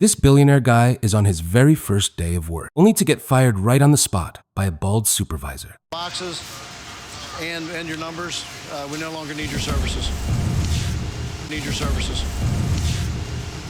This billionaire guy is on his very first day of work, only to get fired right on the spot by a bald supervisor. Boxes and your numbers, we no longer need your services. Need your services.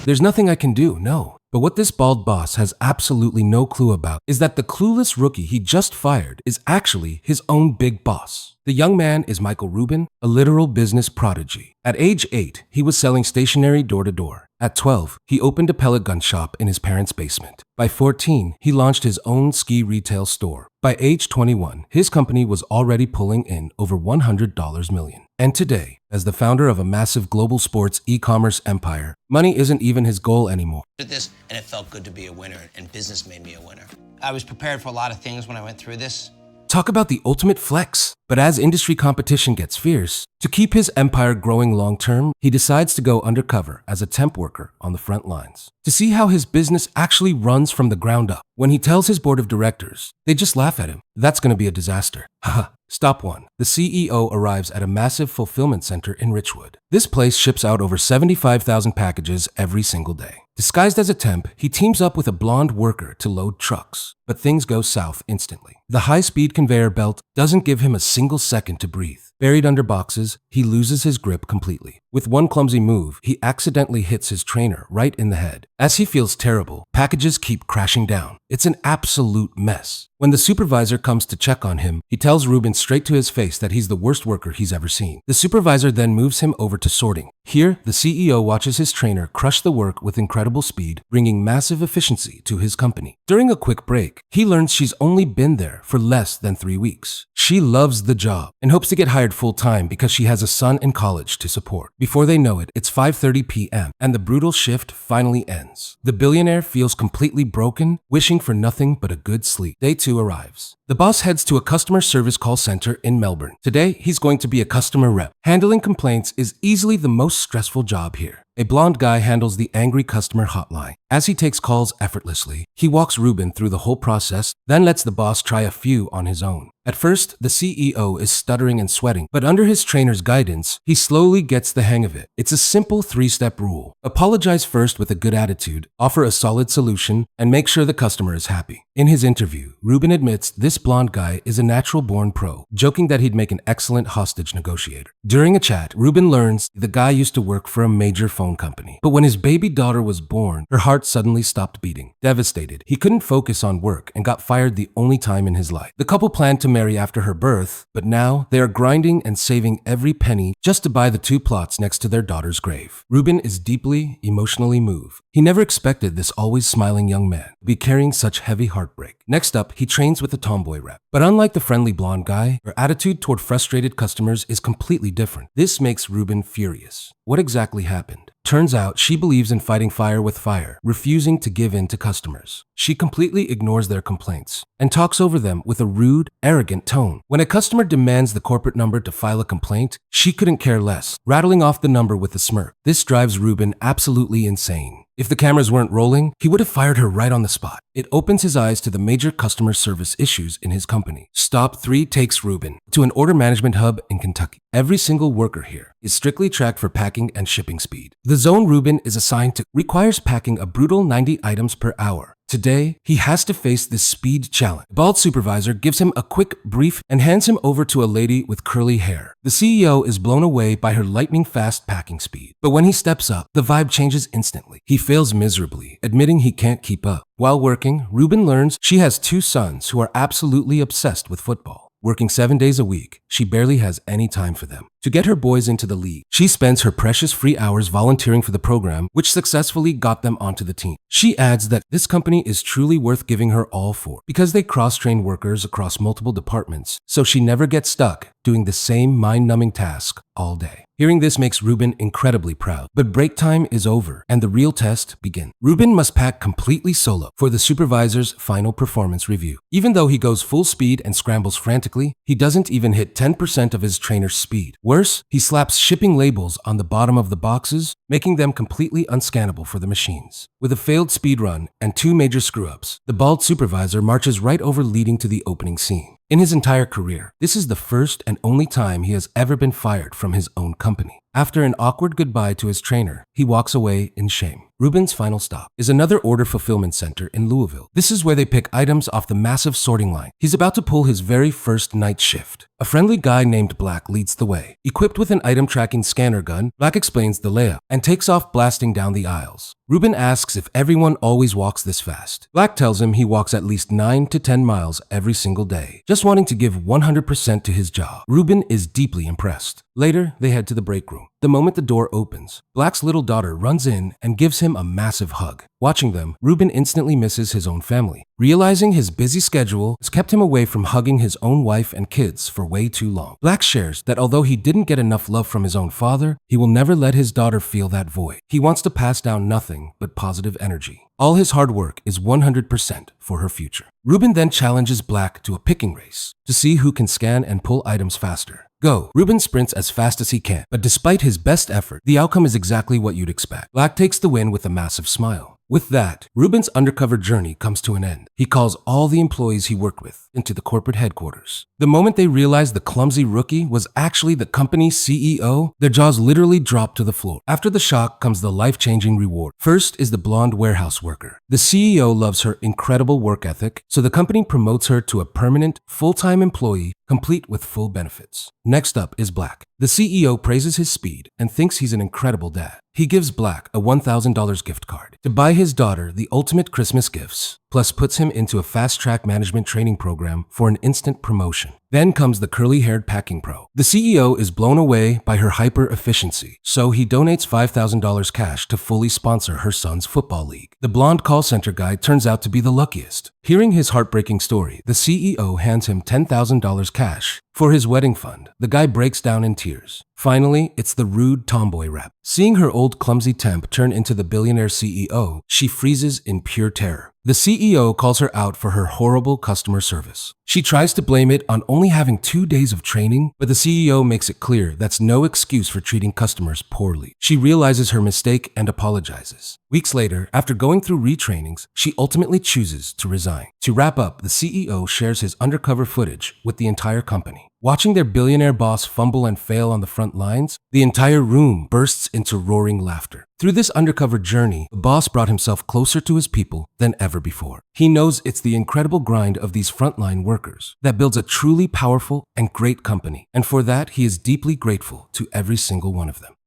There's nothing I can do, no. But what this bald boss has absolutely no clue about is that the clueless rookie he just fired is actually his own big boss. The young man is Michael Rubin, a literal business prodigy. At age 8, he was selling stationery door to door. At 12, he opened a pellet gun shop in his parents' basement. By 14, he launched his own ski retail store. By age 21, his company was already pulling in over $100 million. And today, as the founder of a massive global sports e-commerce empire, money isn't even his goal anymore. Did this, and it felt good to be a winner, and business made me a winner. I was prepared for a lot of things when I went through this. Talk about the ultimate flex. But as industry competition gets fierce, to keep his empire growing long-term, he decides to go undercover as a temp worker on the front lines. To see how his business actually runs from the ground up. When he tells his board of directors, they just laugh at him. That's going to be a disaster. Haha. Stop one. The CEO arrives at a massive fulfillment center in Richwood. This place ships out over 75,000 packages every single day. Disguised as a temp, he teams up with a blonde worker to load trucks. But things go south instantly. The high-speed conveyor belt doesn't give him a single second to breathe. Buried under boxes, he loses his grip completely. With one clumsy move, he accidentally hits his trainer right in the head. As he feels terrible, packages keep crashing down. It's an absolute mess. When the supervisor comes to check on him, he tells Rubin straight to his face that he's the worst worker he's ever seen. The supervisor then moves him over to sorting. Here, the CEO watches his trainer crush the work with incredible speed, bringing massive efficiency to his company. During a quick break, he learns she's only been there for less than 3 weeks. She loves the job and hopes to get hired full-time because she has a son in college to support. Before they know it, it's 5:30 p.m. and the brutal shift finally ends. The billionaire feels completely broken, wishing for nothing but a good sleep. Day 2 arrives. The boss heads to a customer service call center in Melbourne. Today, he's going to be a customer rep. Handling complaints is easily the most stressful job here. A blonde guy handles the angry customer hotline. As he takes calls effortlessly, he walks Rubin through the whole process, then lets the boss try a few on his own. At first, the CEO is stuttering and sweating, but under his trainer's guidance, he slowly gets the hang of it. It's a simple 3-step rule. Apologize first with a good attitude, offer a solid solution, and make sure the customer is happy. In his interview, Rubin admits this blonde guy is a natural-born pro, joking that he'd make an excellent hostage negotiator. During a chat, Rubin learns the guy used to work for a major phone company. But when his baby daughter was born, her heart suddenly stopped beating. Devastated, he couldn't focus on work and got fired the only time in his life. The couple planned to marry after her birth, but now they are grinding and saving every penny just to buy the 2 plots next to their daughter's grave. Rubin is deeply, emotionally moved. He never expected this always smiling young man to be carrying such heavy heartbreak. Next up, he trains with a tomboy rep. But unlike the friendly blonde guy, her attitude toward frustrated customers is completely different. This makes Rubin furious. What exactly happened? Turns out she believes in fighting fire with fire, refusing to give in to customers. She completely ignores their complaints and talks over them with a rude, arrogant tone. When a customer demands the corporate number to file a complaint, she couldn't care less, rattling off the number with a smirk. This drives Rubin absolutely insane. If the cameras weren't rolling, he would have fired her right on the spot. It opens his eyes to the major customer service issues in his company. Stop 3 takes Rubin to an order management hub in Kentucky. Every single worker here is strictly tracked for packing and shipping speed. The zone Rubin is assigned to requires packing a brutal 90 items per hour. Today, he has to face this speed challenge. The bald supervisor gives him a quick brief and hands him over to a lady with curly hair. The CEO is blown away by her lightning-fast packing speed. But when he steps up, the vibe changes instantly. He fails miserably, admitting he can't keep up. While working, Rubin learns she has 2 sons who are absolutely obsessed with football. Working 7 days a week, she barely has any time for them. To get her boys into the league, she spends her precious free hours volunteering for the program, which successfully got them onto the team. She adds that this company is truly worth giving her all for, because they cross-train workers across multiple departments, so she never gets stuck doing the same mind-numbing task all day. Hearing this makes Rubin incredibly proud. But break time is over, and the real test begins. Rubin must pack completely solo for the supervisor's final performance review. Even though he goes full speed and scrambles frantically, he doesn't even hit 10% of his trainer's speed. Worse, he slaps shipping labels on the bottom of the boxes, making them completely unscannable for the machines. With a failed speed run and 2 major screw-ups, the bald supervisor marches right over, leading to the opening scene. In his entire career, this is the first and only time he has ever been fired from his own company. After an awkward goodbye to his trainer, he walks away in shame. Rubin's final stop is another order fulfillment center in Louisville. This is where they pick items off the massive sorting line. He's about to pull his very first night shift. A friendly guy named Black leads the way. Equipped with an item tracking scanner gun, Black explains the layout and takes off blasting down the aisles. Rubin asks if everyone always walks this fast. Black tells him he walks at least 9 to 10 miles every single day, just wanting to give 100% to his job. Rubin is deeply impressed. Later, they head to the break room. The moment the door opens, Black's little daughter runs in and gives him a massive hug. Watching them, Rubin instantly misses his own family. Realizing his busy schedule has kept him away from hugging his own wife and kids for way too long. Black shares that although he didn't get enough love from his own father, he will never let his daughter feel that void. He wants to pass down nothing but positive energy. All his hard work is 100% for her future. Rubin then challenges Black to a picking race to see who can scan and pull items faster. Go. Rubin sprints as fast as he can, but despite his best effort, the outcome is exactly what you'd expect. Black takes the win with a massive smile. With that, Rubin's undercover journey comes to an end. He calls all the employees he worked with into the corporate headquarters. The moment they realized the clumsy rookie was actually the company's CEO, their jaws literally dropped to the floor. After the shock comes the life-changing reward. First is the blonde warehouse worker. The CEO loves her incredible work ethic, so the company promotes her to a permanent, full-time employee complete with full benefits. Next up is Black. The CEO praises his speed and thinks he's an incredible dad. He gives Black a $1,000 gift card to buy his daughter the ultimate Christmas gifts, plus puts him into a fast-track management training program for an instant promotion. Then comes the curly-haired packing pro. The CEO is blown away by her hyper-efficiency, so he donates $5,000 cash to fully sponsor her son's football league. The blonde call center guy turns out to be the luckiest. Hearing his heartbreaking story, the CEO hands him $10,000 cash for his wedding fund. The guy breaks down in tears. Finally, it's the rude tomboy rep. Seeing her old clumsy temp turn into the billionaire CEO, she freezes in pure terror. The CEO calls her out for her horrible customer service. She tries to blame it on only having 2 days of training, but the CEO makes it clear that's no excuse for treating customers poorly. She realizes her mistake and apologizes. Weeks later, after going through retrainings, she ultimately chooses to resign. To wrap up, the CEO shares his undercover footage with the entire company. Watching their billionaire boss fumble and fail on the front lines, the entire room bursts into roaring laughter. Through this undercover journey, the boss brought himself closer to his people than ever before. He knows it's the incredible grind of these frontline workers that builds a truly powerful and great company, and for that, he is deeply grateful to every single one of them.